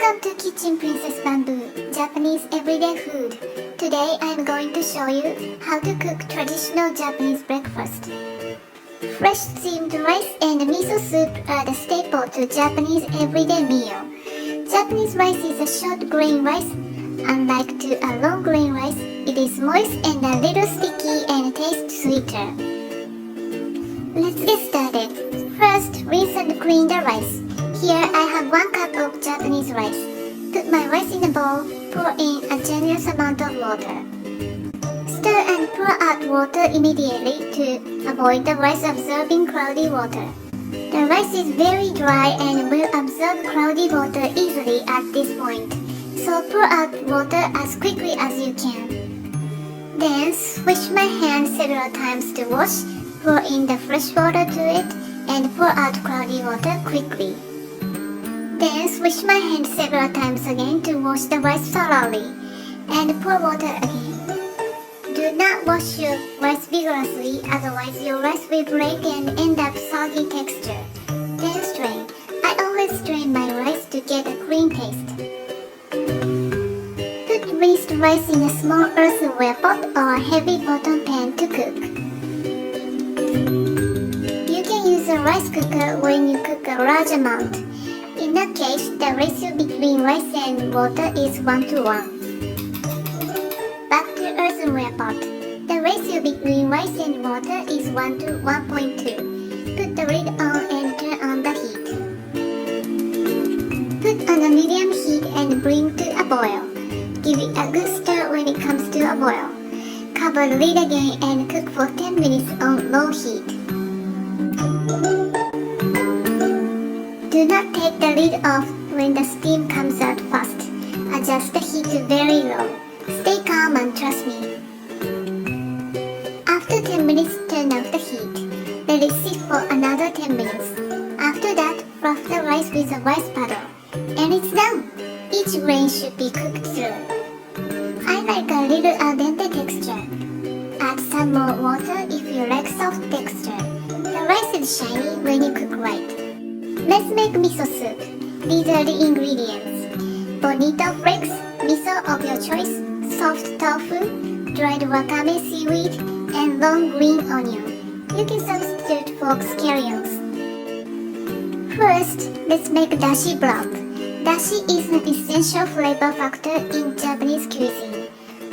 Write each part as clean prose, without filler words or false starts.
Welcome to Kitchen Princess Bamboo, Japanese everyday food. Today I'm going to show you how to cook traditional Japanese breakfast. Fresh steamed rice and miso soup are the staple to Japanese everyday meal. Japanese rice is a short grain rice. Unlike to a long grain rice, it is moist and a little sticky and tastes sweeter. Let's get started. First, rinse and clean the rice. Here I have 1 cup of Japanese rice. Put my rice in a bowl, pour in a generous amount of water. Stir and pour out water immediately to avoid the rice absorbing cloudy water. The rice is very dry and will absorb cloudy water easily at this point, so pour out water as quickly as you can. Then swish my hand several times to wash, pour in the fresh water to it, and pour out cloudy water quickly. Then swish my hand several times again to wash the rice thoroughly, and pour water again. Do not wash your rice vigorously, otherwise your rice will break and end up soggy texture. Then strain. I always strain my rice to get a clean taste. Put rinsed rice in a small earthenware pot or a heavy bottom pan to cook. You can use a rice cooker when you cook a large amount. In that case, the ratio between rice and water is 1:1. Back to earthenware pot. The ratio between rice and water is 1:1.2. Put the lid on and turn on the heat. Put on a medium heat and bring to a boil. Give it a good stir when it comes to a boil. Cover the lid again and cook for 10 minutes on low heat. Do not take the lid off when the steam comes out fast. Adjust the heat to very low. Stay calm and trust me. After 10 minutes, turn off the heat. Let it sit for another 10 minutes. After that, fluff the rice with a rice paddle. And it's done! Each grain should be cooked through. I like a little al dente texture. Add some more water if you like soft texture. The rice is shiny when you cook right. Let's make miso soup. These are the ingredients: bonito flakes, miso of your choice, soft tofu, dried wakame seaweed, and long green onion. You can substitute for scallions. First, let's make dashi broth. Dashi is an essential flavor factor in Japanese cuisine.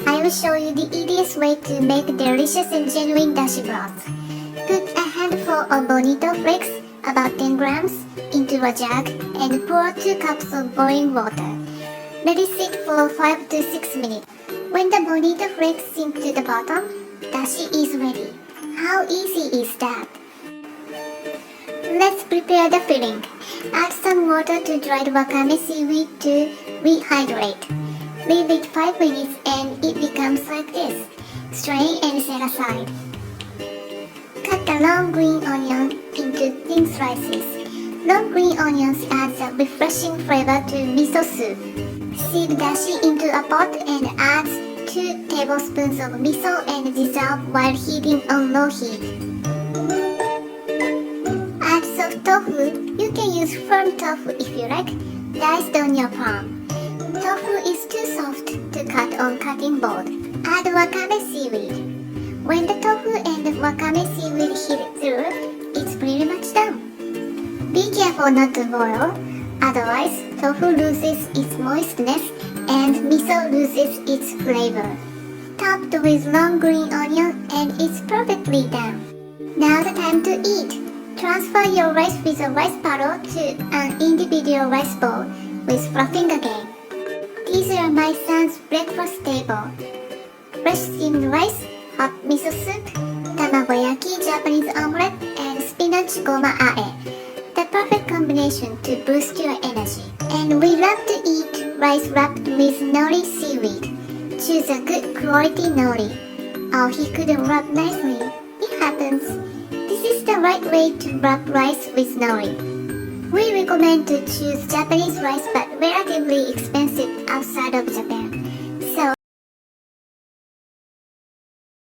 I will show you the easiest way to make delicious and genuine dashi broth. Put a handful of bonito flakes, about 10 grams, into a jug and pour 2 cups of boiling water. Let it sit for 5 to 6 minutes. When the bonito flakes sink to the bottom, dashi is ready. How easy is that? Let's prepare the filling. Add some water to dried wakame seaweed to rehydrate. Leave it 5 minutes and it becomes like this. Strain and set aside. Cut the long green onion into thin slices. Long green onions adds a refreshing flavor to miso soup. Sieve dashi into a pot and add 2 tablespoons of miso and dissolve while heating on low heat. Add soft tofu. You can use firm tofu if you like, diced on your palm. Tofu is too soft to cut on cutting board. Add wakame seaweed. When the tofu and the wakame seaweed heat through, it's pretty much done. Be careful not to boil, otherwise tofu loses its moistness and miso loses its flavor. Topped with long green onion and it's perfectly done. Now the time to eat. Transfer your rice with a rice paddle to an individual rice bowl with fluffing again. These are my son's breakfast table. Fresh steamed rice, hot miso soup, tamagoyaki Japanese omelette, and spinach goma ae. The perfect combination to boost your energy. And we love to eat rice wrapped with nori seaweed. Choose a good quality nori. Oh, he couldn't wrap nicely. It happens. This is the right way to wrap rice with nori. We recommend to choose Japanese rice but relatively expensive outside of Japan.